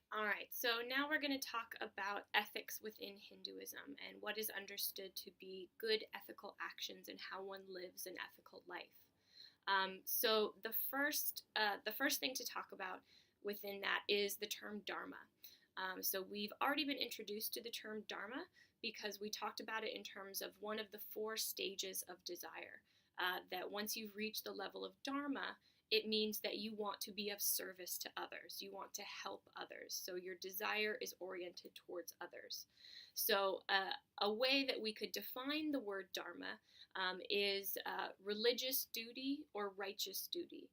All right, so now we're going to talk about ethics within Hinduism and what is understood to be good ethical actions and how one lives an ethical life. So the first thing to talk about within that is the term Dharma. So we've already been introduced to the term Dharma because we talked about it in terms of one of the four stages of desire. That once you've reached the level of Dharma, it means that you want to be of service to others. You want to help others. So your desire is oriented towards others. So a way that we could define the word Dharma is religious duty or righteous duty.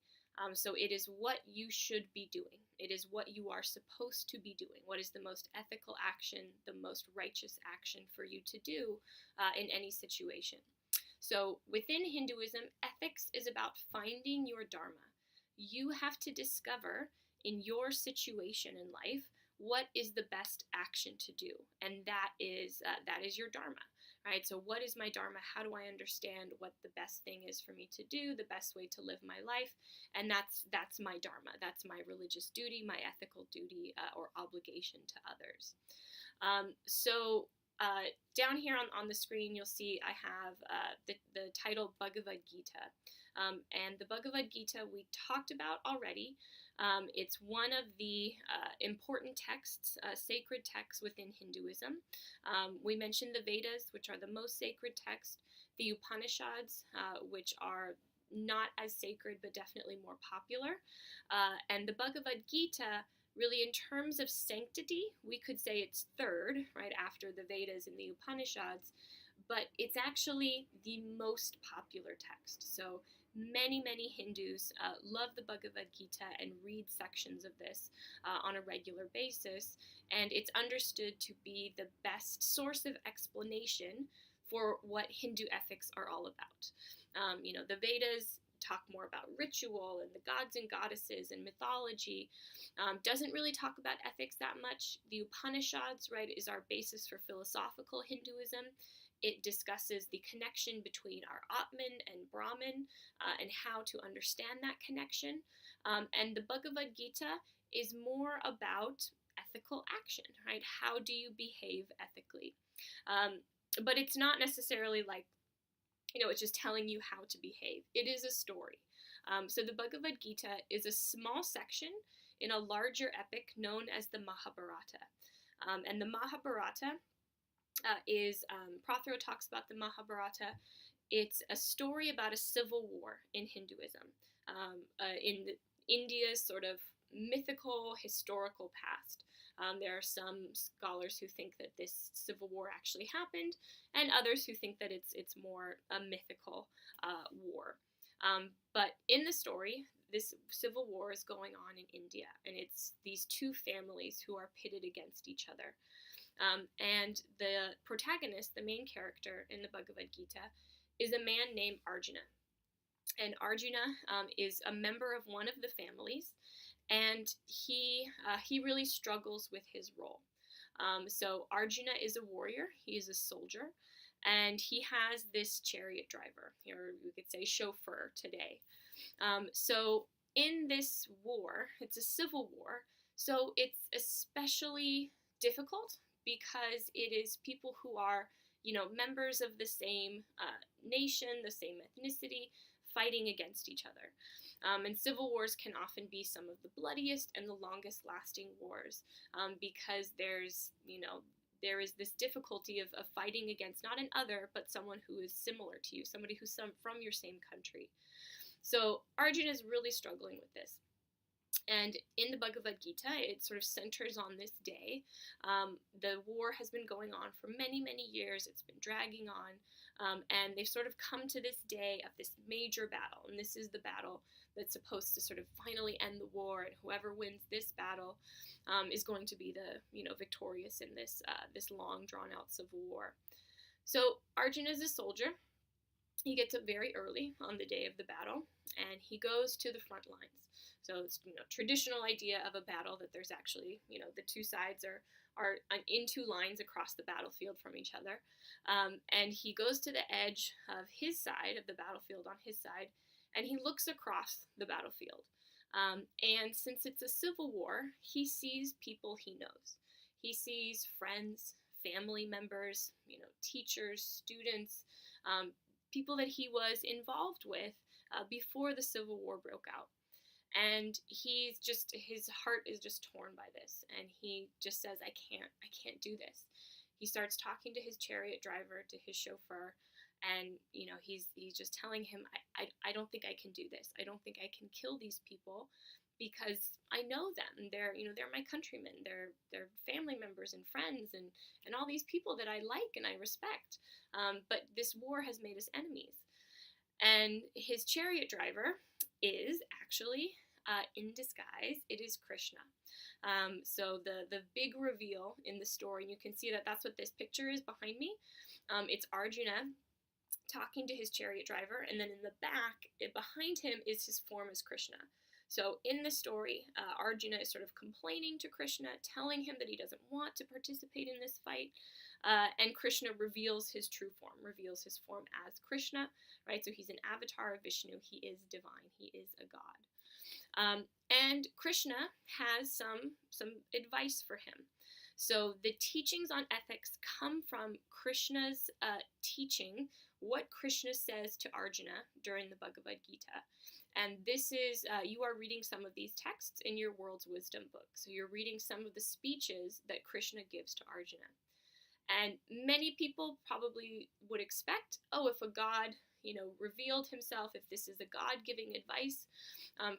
So it is what you should be doing. It is what you are supposed to be doing. What is the most ethical action, the most righteous action for you to do in any situation? So within Hinduism, ethics is about finding your Dharma. You have to discover in your situation in life what is the best action to do, and that is your Dharma, right? So what is my Dharma? How do I understand what the best thing is for me to do, the best way to live my life? And that's my Dharma. That's my religious duty, my ethical duty or obligation to others. Down here on the screen, you'll see I have the title Bhagavad Gita. And the Bhagavad Gita we talked about already. It's one of the important texts, sacred texts within Hinduism. We mentioned the Vedas, which are the most sacred text, the Upanishads, which are not as sacred but definitely more popular, and the Bhagavad Gita. Really, in terms of sanctity, we could say it's third, right after the Vedas and the Upanishads, but it's actually the most popular text. So many Hindus love the Bhagavad Gita and read sections of this on a regular basis, and it's understood to be the best source of explanation for what Hindu ethics are all about. The Vedas talk more about ritual and the gods and goddesses and mythology. Doesn't really talk about ethics that much. The Upanishads, right, is our basis for philosophical Hinduism. It discusses the connection between our Atman and Brahman and how to understand that connection. And the Bhagavad Gita is more about ethical action, right? How do you behave ethically? But it's not necessarily like, it's just telling you how to behave. It is a story. So the Bhagavad Gita is a small section in a larger epic known as the Mahabharata. And the Mahabharata Prothero talks about the Mahabharata. It's a story about a civil war in Hinduism, in India's sort of mythical, historical past. There are some scholars who think that this civil war actually happened, and others who think that it's more a mythical war. But in the story, this civil war is going on in India, and it's these two families who are pitted against each other. And the protagonist, the main character in the Bhagavad Gita, is a man named Arjuna. And Arjuna is a member of one of the families, and he really struggles with his role. So Arjuna is a warrior, he is a soldier, and he has this chariot driver, or we could say chauffeur today. So in this war, it's a civil war, so it's especially difficult because it is people who are, members of the same nation, the same ethnicity, fighting against each other. And civil wars can often be some of the bloodiest and the longest lasting wars because there is this difficulty of fighting against not an other, but someone who is similar to you, somebody who's from your same country. So Arjuna is really struggling with this. And in the Bhagavad Gita, it sort of centers on this day. The war has been going on for many years. It's been dragging on. And they've sort of come to this day of this major battle. And this is the battle that's supposed to sort of finally end the war. And whoever wins this battle is going to be the, victorious in this long, drawn-out civil war. So Arjuna is a soldier. He gets up very early on the day of the battle, and he goes to the front lines. So it's traditional idea of a battle that there's actually the two sides are in two lines across the battlefield from each other, and he goes to the edge of his side of the battlefield on his side, and he looks across the battlefield. And since it's a civil war, he sees people he knows. He sees friends, family members, teachers, students, people that he was involved with before the Civil War broke out. And his heart is just torn by this, and he just says, I can't do this. He starts talking to his chariot driver, to his chauffeur, and he's just telling him, I don't think I can do this. I don't think I can kill these people, because I know them. They're my countrymen. They're family members and friends, and all these people that I like and I respect. But this war has made us enemies. And his chariot driver is actually, in disguise, it is Krishna. So the big reveal in the story, and you can see that that's what this picture is behind me. It's Arjuna talking to his chariot driver, and then in the back, behind him, is his form as Krishna. So in the story, Arjuna is sort of complaining to Krishna, telling him that he doesn't want to participate in this fight, and Krishna reveals his true form, reveals his form as Krishna, right? So he's an avatar of Vishnu. He is divine. He is a god. And Krishna has some advice for him. So the teachings on ethics come from Krishna's teaching, what Krishna says to Arjuna during the Bhagavad Gita. And this is, you are reading some of these texts in your World's Wisdom book. So you're reading some of the speeches that Krishna gives to Arjuna. And many people probably would expect, if a god, revealed himself, if this is a god giving advice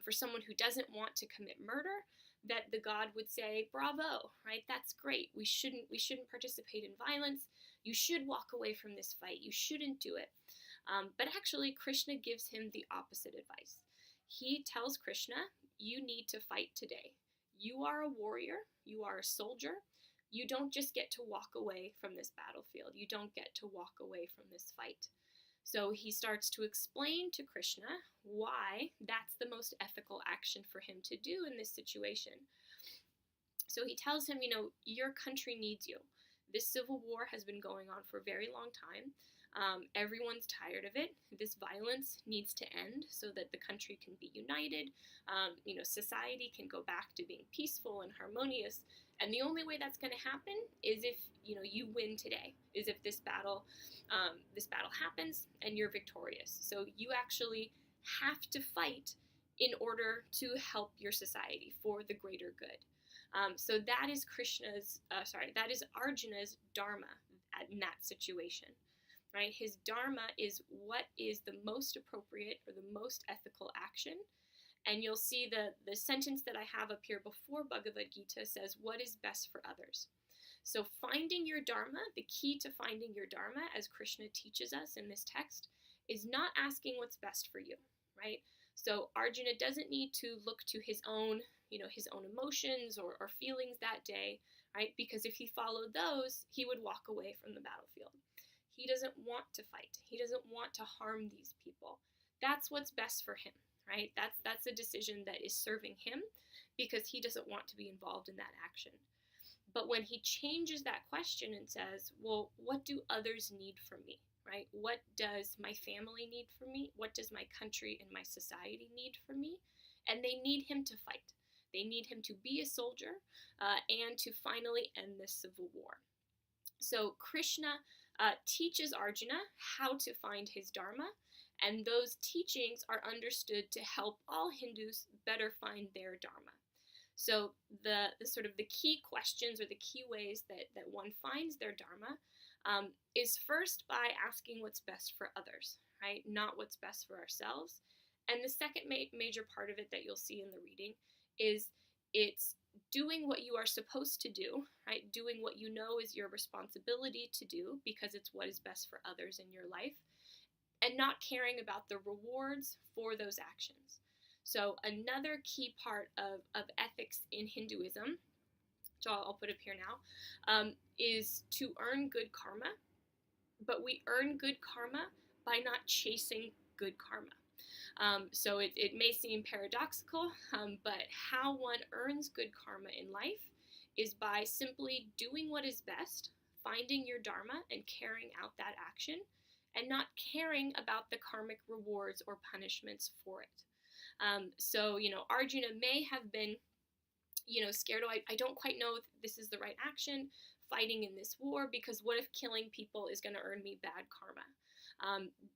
for someone who doesn't want to commit murder, that the god would say, bravo, right? That's great. We shouldn't participate in violence. You should walk away from this fight. You shouldn't do it. But actually, Krishna gives him the opposite advice. He tells Krishna, you need to fight today. You are a warrior. You are a soldier. You don't just get to walk away from this battlefield. You don't get to walk away from this fight. So he starts to explain to Krishna why that's the most ethical action for him to do in this situation. So he tells him, your country needs you. This civil war has been going on for a very long time. Everyone's tired of it. This violence needs to end so that the country can be united. Society can go back to being peaceful and harmonious. And the only way that's going to happen is if, you win today, is if this battle happens and you're victorious. So you actually have to fight in order to help your society for the greater good. So that is that is Arjuna's Dharma in that situation. Right? His Dharma is what is the most appropriate or the most ethical action. And you'll see the sentence that I have up here before Bhagavad Gita says, what is best for others? So finding your Dharma, the key to finding your Dharma, as Krishna teaches us in this text, is not asking what's best for you, right? So Arjuna doesn't need to look to his own emotions or feelings that day, right? Because if he followed those, he would walk away from the battlefield. He doesn't want to fight. He doesn't want to harm these people. That's what's best for him, right? That's a decision that is serving him because he doesn't want to be involved in that action. But when he changes that question and says, well, what do others need from me, right? What does my family need from me? What does my country and my society need from me? And they need him to fight. They need him to be a soldier and to finally end this civil war. So Krishna teaches Arjuna how to find his Dharma, and those teachings are understood to help all Hindus better find their Dharma. So the sort of the key questions or the key ways that one finds their Dharma is first by asking what's best for others, right? Not what's best for ourselves. And the second major part of it that you'll see in the reading is it's doing what you are supposed to do, right? Doing what you know is your responsibility to do because it's what is best for others in your life, and not caring about the rewards for those actions. So another key part of ethics in Hinduism, so I'll put up here now, is to earn good karma, but we earn good karma by not chasing good karma. So it may seem paradoxical, but how one earns good karma in life is by simply doing what is best, finding your Dharma and carrying out that action, and not caring about the karmic rewards or punishments for it. So, Arjuna may have been, scared, oh, I don't quite know if this is the right action, fighting in this war, because what if killing people is going to earn me bad karma?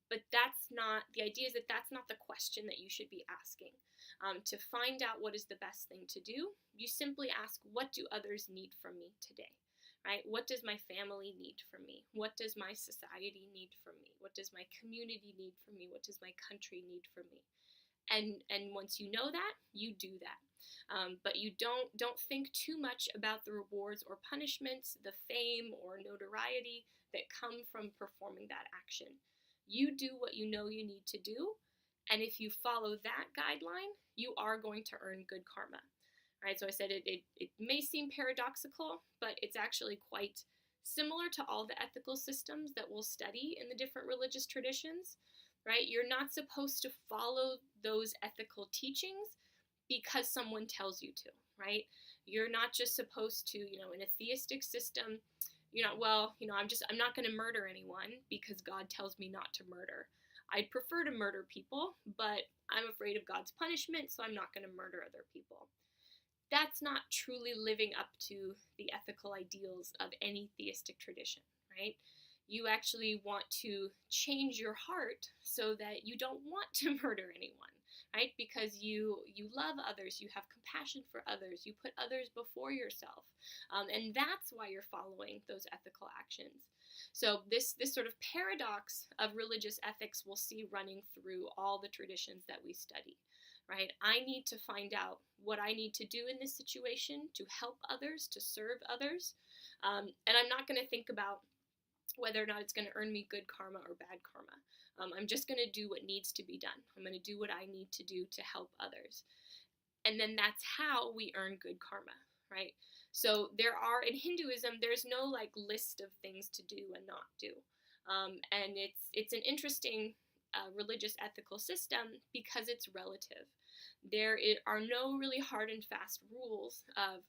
But the idea is that that's not the question that you should be asking. To find out what is the best thing to do, you simply ask, what do others need from me today? Right? What does my family need from me? What does my society need from me? What does my community need from me? What does my country need from me? And once you know that, you do that. But you don't think too much about the rewards or punishments, the fame or notoriety that come from performing that action. You do what you know you need to do, and if you follow that guideline, you are going to earn good karma. Right? So I said it may seem paradoxical, but it's actually quite similar to all the ethical systems that we'll study in the different religious traditions. Right? You're not supposed to follow those ethical teachings because someone tells you to, right? You're not just supposed to, in a theistic system, I'm not going to murder anyone because God tells me not to murder. I'd prefer to murder people, but I'm afraid of God's punishment, so I'm not going to murder other people. That's not truly living up to the ethical ideals of any theistic tradition, right? You actually want to change your heart so that you don't want to murder anyone, right? Because you love others, you have compassion for others, you put others before yourself, and that's why you're following those ethical actions. So this sort of paradox of religious ethics we'll see running through all the traditions that we study, right? I need to find out what I need to do in this situation to help others, to serve others, and I'm not going to think about whether or not it's going to earn me good karma or bad karma. I'm just going to do what needs to be done. I'm going to do what I need to do to help others. And then that's how we earn good karma, right? So in Hinduism, there's no list of things to do and not do. And it's an interesting religious ethical system because it's relative. There are no really hard and fast rules of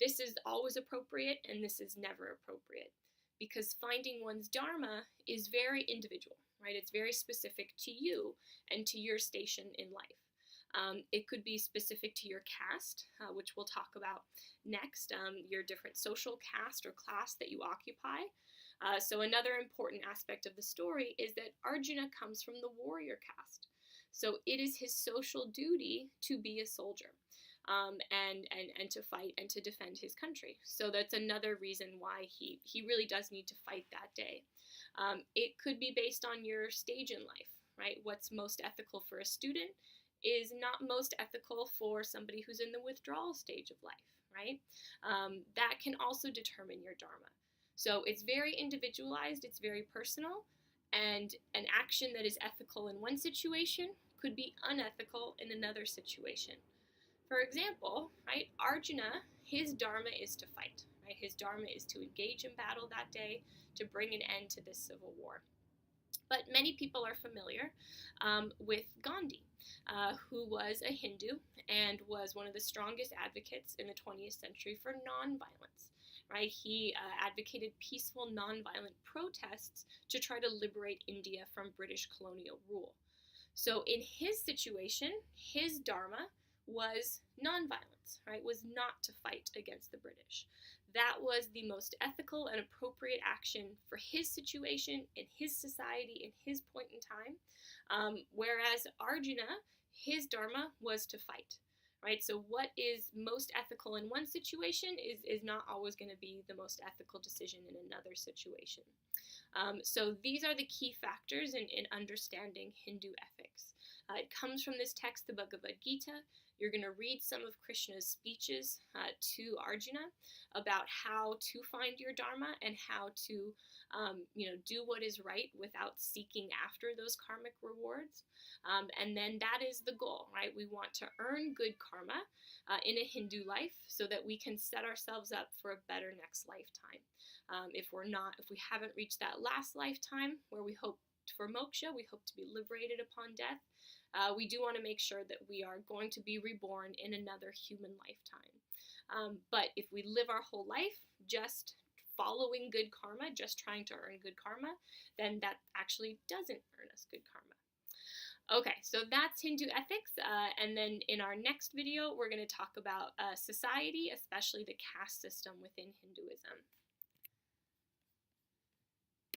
this is always appropriate and this is never appropriate, because finding one's dharma is very individual, right? It's very specific to you and to your station in life. It could be specific to your caste, which we'll talk about next, your different social caste or class that you occupy. So another important aspect of the story is that Arjuna comes from the warrior caste. So it is his social duty to be a soldier. And to fight and to defend his country. So that's another reason why he really does need to fight that day. It could be based on your stage in life, right? What's most ethical for a student is not most ethical for somebody who's in the withdrawal stage of life, right? That can also determine your dharma. So it's very individualized, it's very personal, and an action that is ethical in one situation could be unethical in another situation. For example, right, Arjuna, his dharma is to fight, right? His dharma is to engage in battle that day to bring an end to this civil war. But many people are familiar with Gandhi, who was a Hindu and was one of the strongest advocates in the 20th century for nonviolence. Right? He advocated peaceful nonviolent protests to try to liberate India from British colonial rule. So in his situation, his dharma was nonviolence, right? Was not to fight against the British. That was the most ethical and appropriate action for his situation, in his society, in his point in time. Whereas Arjuna, his dharma was to fight, right? So what is most ethical in one situation is not always going to be the most ethical decision in another situation. So these are the key factors in understanding Hindu ethics. It comes from this text, the Bhagavad Gita. You're going to read some of Krishna's speeches to Arjuna about how to find your dharma and how to, do what is right without seeking after those karmic rewards. And then that is the goal, right? We want to earn good karma in a Hindu life so that we can set ourselves up for a better next lifetime. If we haven't reached that last lifetime where we hope for moksha, we hope to be liberated upon death, we do want to make sure that we are going to be reborn in another human lifetime. But if we live our whole life just following good karma, just trying to earn good karma, then that actually doesn't earn us good karma. Okay, so that's Hindu ethics, and then in our next video, we're going to talk about society, especially the caste system within Hinduism.